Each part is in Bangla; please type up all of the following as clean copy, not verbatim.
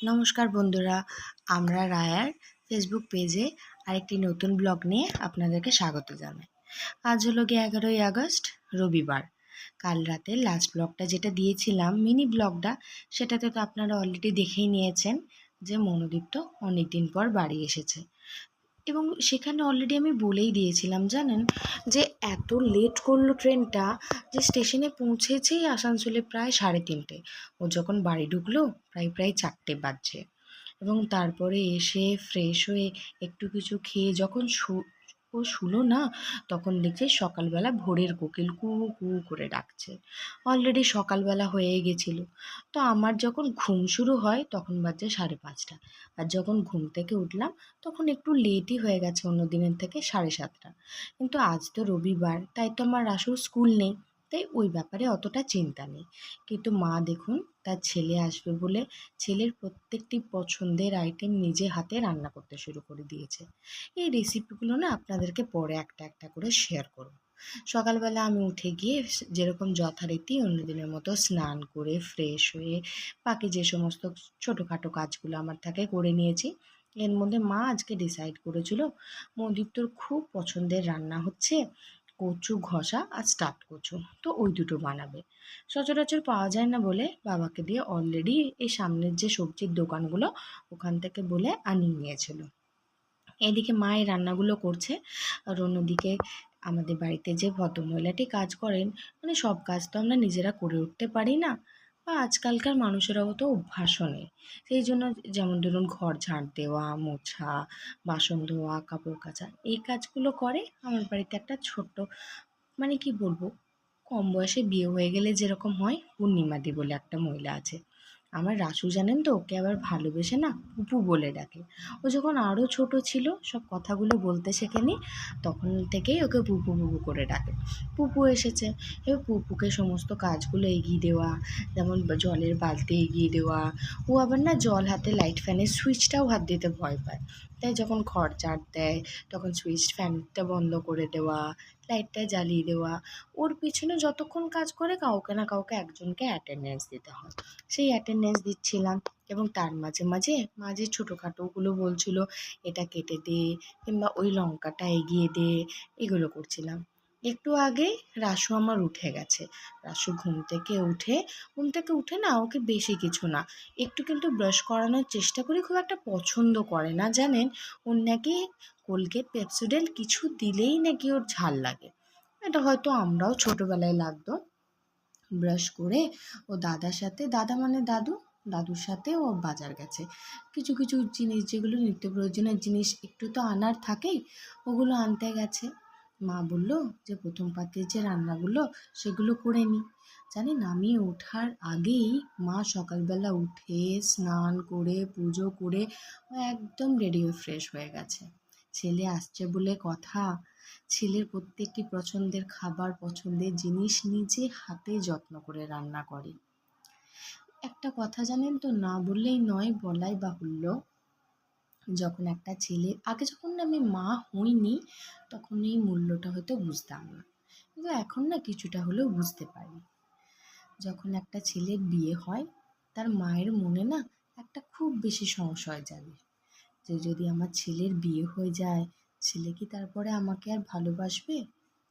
নমস্কার বন্ধুরা, আমরা রায়ার ফেসবুক পেজে আরেকটি নতুন ব্লগ নিয়ে আপনাদেরকে স্বাগত জানাই। আজ হলো গিয়ে 11ই আগস্ট, রবিবার। কাল রাতে লাস্ট ব্লগটা যেটা দিয়েছিলাম, মিনি ব্লগটা, সেটাতে তো আপনারা অলরেডি দেখেই নিয়েছেন যে মনোদীপ তো অনেকদিন পর বাড়ি এসেছে। এবং সেখানে অলরেডি আমি বলেই দিয়েছিলাম জানেন, যে এত লেট করলো ট্রেনটা, যে স্টেশনে পৌঁছেছেই আসানসোলে প্রায় 3:30। ও যখন বাড়ি ঢুকলো প্রায় প্রায় 4টে বাজছে। এবং তারপরে এসে ফ্রেশ হয়ে একটু কিছু খেয়ে যখন ও শুলো না, তখন দেখছে সকালবেলা ভোরের কোকিল কু কু করে ডাকছে। অলরেডি সকালবেলা হয়ে গেছিল। তো আমার যখন ঘুম শুরু হয় তখন বাজে 5:30, আর যখন ঘুম থেকে উঠলাম তখন একটু লেটই হয়ে গেছে অন্য দিনের থেকে, 7:30। কিন্তু আজ তো রবিবার, তাই তো আমার রাসুর স্কুল নেই, তাই ওই ব্যাপারে অতটা চিন্তা নেই। কিন্তু মা দেখুন, তার ছেলে আসবে বলে ছেলের প্রত্যেকটি পছন্দের আইটেম নিজে হাতে রান্না করতে শুরু করে দিয়েছে। এই রেসিপিগুলো না আপনাদেরকে পরে একটা একটা করে শেয়ার করব। সকালবেলা আমি উঠে গিয়ে যেরকম যথারীতি অন্যদিনের মতো স্নান করে ফ্রেশ হয়ে বাকি যে সমস্ত ছোটোখাটো কাজগুলো আমার থাকে করে নিয়েছি। এর মধ্যে মা আজকে ডিসাইড করেছিল মদীপ তোর খুব পছন্দের রান্না হচ্ছে কচু ঘষা আর স্টাফড কচু, তো ওই দুটো বানাবে। সচরাচর পাওয়া যায় না বলে বাবাকে দিয়ে অলরেডি এই সামনের যে সবজির দোকানগুলো, ওখান থেকে বলে আনিয়ে নিয়েছিল। এদিকে মা এই রান্নাগুলো করছে, আর অন্যদিকে আমাদের বাড়িতে যে ভদ্রমহিলাটি কাজ করেন, মানে সব কাজ তো আমরা নিজেরা করে উঠতে পারি না, বা আজকালকার মানুষেরাও তো অভ্যাসও নেই। সেই জন্য যেমন ধরুন ঘর ঝাড় দেওয়া, মোছা, বাসন ধোয়া, কাপড় কাচা, এই কাজগুলো করে। আমার বাড়িতে একটা ছোট্ট, মানে কি বলবো, কম বয়সে বিয়ে হয়ে গেলে যেরকম হয়, পূর্ণিমাদি বলে একটা মহিলা আছে। আমার রাসু জানেন তো, ওকে আবার ভালোবেসে না পুপু বলে ডাকে। ও যখন আরও ছোট ছিল, সব কথাগুলো বলতে শেখেনি, তখন থেকেই ওকে পুপু পুপু করে ডাকে। পুপু এসেছে, এবার পুপুকে সমস্ত কাজগুলো এগিয়ে দেওয়া, যেমন জলের বালতি এগিয়ে দেওয়া। ও আবার না জল হাতে লাইট ফ্যানের সুইচটাও হাত দিতে ভয় পায়, তাই যখন ঘর ঝাড় দেয় তখন সুইচ ফ্যানটা বন্ধ করে দেওয়া, লাইটটা জ্বালিয়ে দেওয়া। ওর পিছনে যতক্ষণ কাজ করে কাউকে না কাউকে একজনকে অ্যাটেন্ডেন্স দিতে হয়। সেই অ্যাটেন্ডেন্স দিচ্ছিলাম, এবং তার মাঝে মাঝে মাঝে ছোটোখাটোগুলো বলছিল এটা কেটে দে, কিংবা ওই লঙ্কাটা এগিয়ে দে, এগুলো করছিলাম। একটু আগে রাসু আমার উঠে গেছে। রাসু ঘুম থেকে উঠে না, ওকে বেশি কিছু না, একটু কিন্তু ব্রাশ করানোর চেষ্টা করি, খুব একটা পছন্দ করে না জানেন। ওর নাকি কোলগেট পেপসোডেন্ট কিছু দিলেই নাকি ওর ঝাল লাগে। এটা হয়তো আমরাও ছোটোবেলায় লাগতো। ব্রাশ করে ও দাদার সাথে, দাদা মানে দাদু, দাদুর সাথে ও বাজার গেছে। কিছু কিছু জিনিস যেগুলো নিত্য প্রয়োজনীয় জিনিস একটু তো আনার থাকেই, ওগুলো আনতে গেছে। মা বলল যে প্রথম পাতের যে রান্নাগুলো সেগুলো করে নি। জানেন, আমি ওঠার আগেই মা সকালবেলা উঠে স্নান করে পুজো করে ও একদম রেডি হয়ে ফ্রেশ হয়ে গেছে। ছেলে আসছে বলে কথা, ছেলের প্রত্যেকটি পছন্দের খাবার, পছন্দের জিনিস নিজে হাতে যত্ন করে রান্না করে। একটা কথা জানেন তো, না বললেই নয়, বলাই বাহুল্য, যখন একটা ছেলে, আগে যখন আমি মা হইনি তখন এই মূল্যটা হয়তো বুঝতাম না, কিন্তু এখন না কিছুটা হলেও বুঝতে পারি। যখন একটা ছেলের বিয়ে হয়, তার মায়ের মনে না একটা খুব বেশি সংশয় জাগে, যে যদি আমার ছেলের বিয়ে হয়ে যায়, ছেলে কি তারপরে আমাকে আর ভালোবাসবে?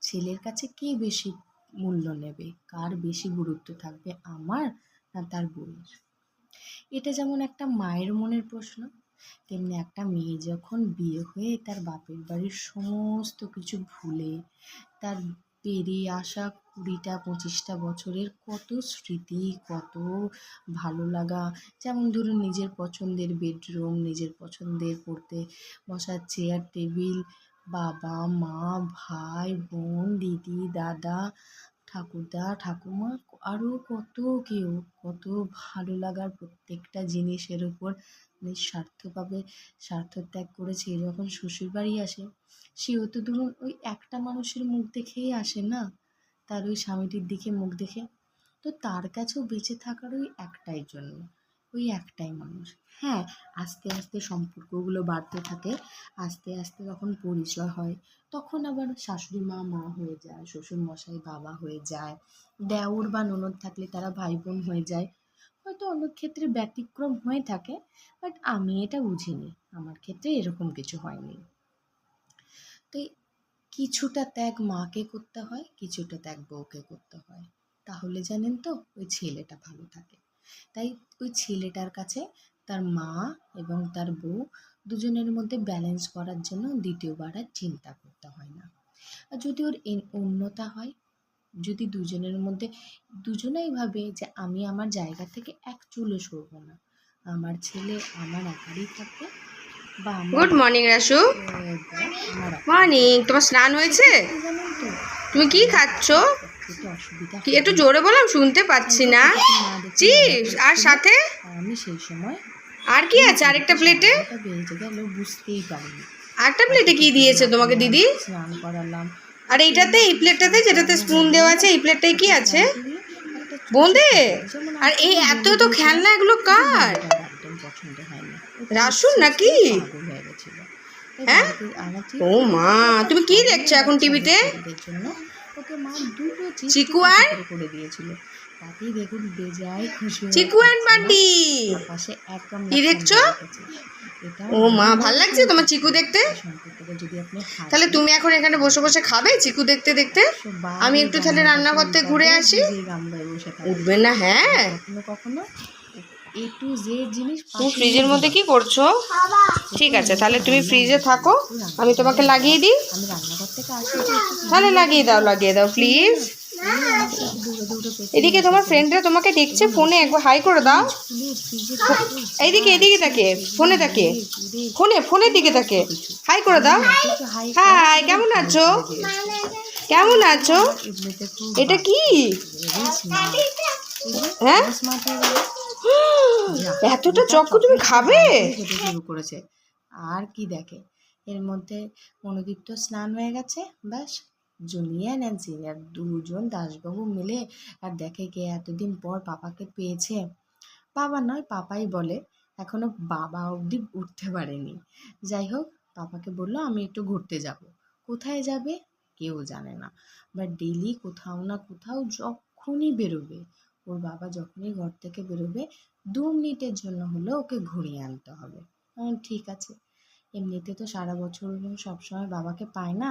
ছেলের কাছে কে বেশি মূল্য নেবে, কার বেশি গুরুত্ব থাকবে, আমার না তার বউয়ের? এটা যেমন একটা মায়ের মনের প্রশ্ন, তেমনি একটা মেয়ে যখন বিয়ে হয়ে তার বাপের বাড়ির সমস্ত কিছু ভুলে, তার পেরিয়ে আসা 20টা 25টা বছরের কত স্মৃতি, কত ভালো লাগা, যেমন ধরুন নিজের পছন্দের বেডরুম, নিজের পছন্দের পড়তে বসার চেয়ার টেবিল, বাবা মা, ভাই বোন, দিদি দাদা, ঠাকুরদা ঠাকুমা, আরও কত কেউ, কত ভালো লাগার প্রত্যেকটা জিনিসের উপর নিঃস্বার্থভাবে স্বার্থত্যাগ করেছে। যখন শ্বশুরবাড়ি আসে, সেও তো ধরুন ওই একটা মানুষের মুখ দেখেই আসে না, তার ওই স্বামীটির দিকে মুখ দেখে। তো তার কাছেও বেঁচে থাকার ওই একটাই জন্য, ওই একটাই মানুষ। হ্যাঁ, আস্তে আস্তে সম্পর্কগুলো বাড়তে থাকে, আস্তে আস্তে যখন পরিচয় হয়, তখন আবার শাশুড়ি মা মা হয়ে যায়, শ্বশুর মশাই বাবা হয়ে যায়, দেওর বা ননদ থাকলে তারা ভাই বোন হয়ে যায়। হয়তো অনেক ক্ষেত্রে ব্যতিক্রম হয়ে থাকে, বাট আমি এটা বুঝিনি, আমার ক্ষেত্রে এরকম কিছু হয়নি। তো কিছুটা ত্যাগ মাকে করতে হয়, কিছুটা ত্যাগ বউকে করতে হয়, তাহলে জানেন তো ওই ছেলেটা ভালো থাকে। তাই ওই ছেলেটার কাছে তার মা এবং তার বউ দুজনের মধ্যে ব্যালেন্স করার জন্য দ্বিতীয়বার আর চিন্তা করতে হয় না। আর যদি ওর অন্যতা হয়, যদি দুজনের মধ্যে দুজনেই ভাবে যে আমি আমার জায়গা থেকে এক চুলও সরবো না, আমার ছেলে আমার একারই থাকবে, বা আমার গুড মর্নিং রাসু। আমার মর্নিং। তোমার স্নান হয়েছে? জানেন তো তুমি কি খাচ্ছ? খেতে অসুবিধা কি একটু জোরে বললাম, শুনতে পাচ্ছি না। চিপস আর সাথে আমি সেই সময় আর কি আছে আরেকটা প্লেটে? বেজে গেল বুঝতেই পারিনি। আরেকটা প্লেটে কি দিয়েছে তোমাকে দিদি? স্নান করালাম। আর এইটাতে, এই প্লেটটাতে যেটাতে স্পুন দেওয়া আছে, এই প্লেটটায় কি আছে? বোঁদে? আর এই এত তো খেলনা, এগুলো কার? একদম পছন্দ হয়নি, রাসুর নাকি? পাগল হয়ে গেছিল। হ্যাঁ? ও মা, তুমি কি দেখছো এখন টিভিতে? জন্য ওকে মা দুটো চিকু আর করে দিয়েছিল, তাতেই দেখুন বেজায় খুশি চিকু অ্যান্ড বান্ডি। পাশে এক কি দেখছো? ও মা, ভাল লাগছে তোমার চিকু দেখতে? যদি আপনি তাহলে তুমি এখন এখানে বসে বসে খাবে চিকু দেখতে দেখতে? আমি একটু তাহলে রান্নাঘর থেকে ঘুরে আসি। উঠবে না? হ্যাঁ, কখনো কখনো A to Z জিনিস তুমি ফ্রিজের মধ্যে কি করছো? ঠিক আছে, তাহলে তুমি ফ্রিজে থাকো, আমি তোমাকে লাগিয়ে দিই। আমি রান্নাঘর থেকে আসি, তাহলে লাগিয়ে দাও প্লিজ। এদিকে তোমার ফ্রেন্ডরা তোমাকে দেখছে ফোনে, একবার হাই করে দাও। এইদিকে এদিকে তাকে, ফোনে তাকে, ফোনের দিকে তাকে হাই করে দাও। হাই, কেমন আছো? কেমন আছো? এটা কি? হ্যাঁ, এতটা চক্কু তুমি খাবে? শুরু করেছে। আর কি দেখে, এর মধ্যে মনোদীপ তো স্নান হয়ে গেছে, ব্যাস জুনিয়া ন্যান্সি আর দুজন দাসবাবু মিলে আর দেখে কে এতদিন পর পাপাকে পেয়েছে। বাবা নয়, পাপাই বলে, এখনো বাবা অবধি উঠতে পারেনি। যাই হোক, পাপাকে বললো আমি একটু ঘুরতে যাব। কোথায় যাবে কেউ জানে না, বাট ডেলি কোথাও না কোথাও যখনই বেরোবে, ওর বাবা যখনই ঘর থেকে বেরোবে 2 মিনিটের জন্য হলেও ওকে ঘুরিয়ে আনতে হবে। ঠিক আছে, এমনিতে তো সারা বছর সবসময় বাবাকে পায় না,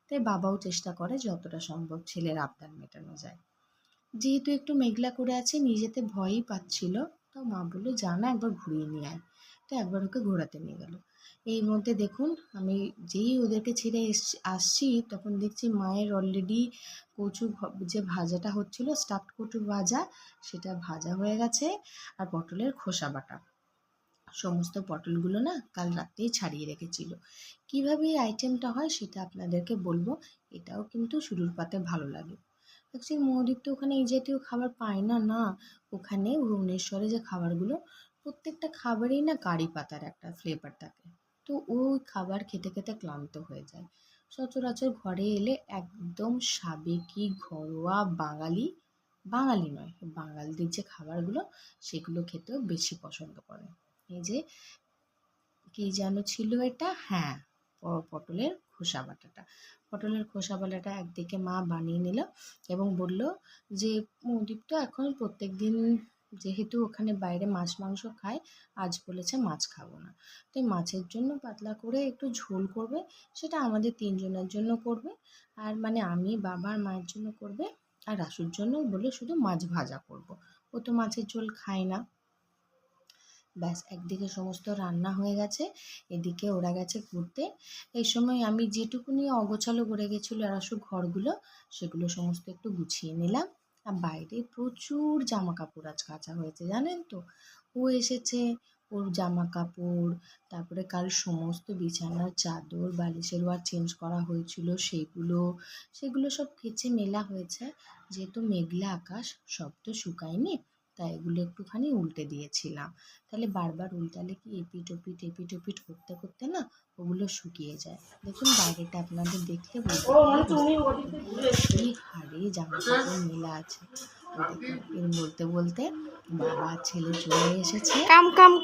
তাই বাবাও চেষ্টা করে যতটা সম্ভব ছেলের আবদার মেটানো যায়। যেহেতু একটু মেঘলা করে আছে, নিজেতে ভয়ই পাচ্ছিল, তো মা বললো যা না একবার ঘুরিয়ে নিয়ে আয়। তো একবার ওকে ঘোরাতে নিয়ে গেল। এই মধ্যে দেখুন, আমি যেই ওদেরকে ছেড়ে আসছি তখন দেখছি মায়ের অলরেডি কচু যে ভাজাটা হচ্ছিল, স্টাফড কচু ভাজা, সেটা ভাজা হয়ে গেছে, আর পটলের খোসা বাটা। সমস্ত পটলগুলো না কাল রাতেই ছাড়িয়ে রেখেছিল। কিভাবে এই আইটেমটা হয় সেটা আপনাদেরকে বলবো, এটাও কিন্তু শুরুর পাতে ভালো লাগে। অ্যাকচুয়ালি মৌদীপ তো ওখানে এই জাতীয় খাবার পায় না, ওখানে ভুবনেশ্বরে যে খাবারগুলো, প্রত্যেকটা খাবারেই না কারি পাতার একটা ফ্লেভার থাকে, তো ওই খাবার খেতে খেতে ক্লান্ত হয়ে যায়। সচরাচর ঘরে এলে একদম সাবেকি ঘরোয়া বাঙালি, বাঙালি নয় বাঙালিদের যে খাবারগুলো সেগুলো খেতেও বেশি পছন্দ করে। এই যে কি যেন ছিল এটা, হ্যাঁ, পটলের খোসা বাটাটা। পটলের খোসা বাটাটা একদিকে মা বানিয়ে নিল এবং বলল যে মৌদীপ তো এখন প্রত্যেক দিন যেহেতু ওখানে বাইরে মাছ মাংস খায়, আজ বলেছে মাছ খাবো না, তো মাছের জন্য পাতলা করে একটু ঝোল করবে, সেটা আমাদের 3জনের জন্য করবে, আর মানে আমি বাবা আর মায়ের জন্য করবে, আর রাসুর জন্য বলে শুধু মাছ ভাজা করব, ও তো মাছের ঝোল খায় না। ব্যাস, একদিকে সমস্ত রান্না হয়ে গেছে, এদিকে ওরা গেছে ঘুরতে। এই সময় আমি যেটুকুনি অগোছালো করে গেছিলো রাসু ঘরগুলো, সেগুলো সমস্ত একটু গুছিয়ে নিলাম। আর বাইরে প্রচুর জামা কাপড় আজ কাচা হয়েছে, জানেন তো। ও এসেছে, ওর জামা কাপড়, তারপরে কাল সমস্ত বিছানার চাদর বালিশের ওয়ার চেঞ্জ করা হয়েছিল, সেগুলো সব কেচে মেলা হয়েছে। যেহেতু মেঘলা আকাশ, সব তো শুকায়নি, তাই এগুলো একটুখানি উল্টে দিয়েছিলাম, তাহলে বারবার উল্টালে কি এপিট ওপিট করতে করতে না ওগুলো শুকিয়ে যায়। দেখুন বাইরেটা আপনাদের দেখলে কি হারে জামা কাপড় মেলা আছে। তো দেখুন এর বলতে বলতে বাবা ছেলে চলে এসেছে।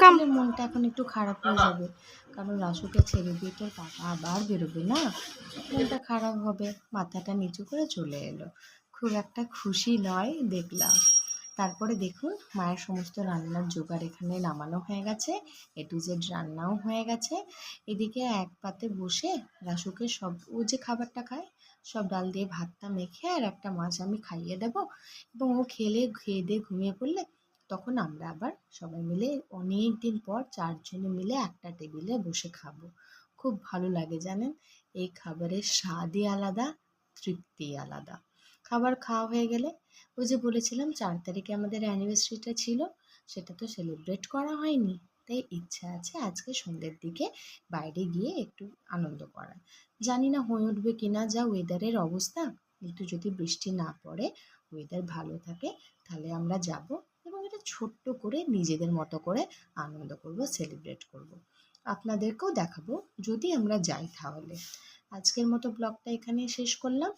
ছেলের মনটা এখন একটু খারাপ হয়ে যাবে, কারণ রাসুকে ছেড়ে দিয়ে তো পাপা আবার বেরোবে না, মনটা খারাপ হবে। মাথাটা নিচু করে চলে এলো, খুব একটা খুশি নয় দেখলাম। তারপরে দেখুন মায়ের সমস্ত রান্নার জোগাড় এখানে নামানো হয়ে গেছে, A to Z রান্নাও হয়ে গেছে। এদিকে এক পাতে বসে রাসুকে সব ও যে খাবারটা খায় সব ডাল দিয়ে ভাতটা মেখে আর একটা মাছ আমি খাইয়ে দেবো, এবং ও খেয়ে দিয়ে ঘুমিয়ে পড়লে তখন আমরা আবার সবাই মিলে অনেক দিন পর 4 জনে মিলে একটা টেবিলে বসে খাবো। খুব ভালো লাগে জানেন, এই খাবারের স্বাদই আলাদা, তৃপ্তি আলাদা। খাবার খাওয়া হয়ে গেলে ওই যে বলেছিলাম 4 তারিখে আমাদের অ্যানিভার্সারিটা ছিল, সেটা তো সেলিব্রেট করা হয়নি, তাই ইচ্ছা আছে আজকে সন্ধ্যের দিকে বাইরে গিয়ে একটু আনন্দ করার। জানি না হয়ে উঠবে কিনা, যা ওয়েদারের অবস্থা, কিন্তু যদি বৃষ্টি না পড়ে, ওয়েদার ভালো থাকে, তাহলে আমরা যাব এবং এটা ছোট্ট করে নিজেদের মতো করে আনন্দ করব, সেলিব্রেট করব। আপনাদেরকেও দেখাবো যদি আমরা যাই তাহলে। আজকের মতো ব্লগটা এখানে শেষ করলাম।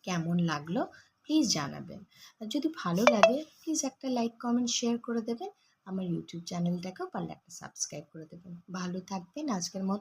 কেমন লাগলো প্লিজ জানাবেন, আর যদি ভালো লাগে প্লিজ একটা লাইক কমেন্ট শেয়ার করে দেবেন। আমার ইউটিউব চ্যানেলটাকেও পারলে একটা সাবস্ক্রাইব করে দেবেন। ভালো থাকবেন, আজকের মতো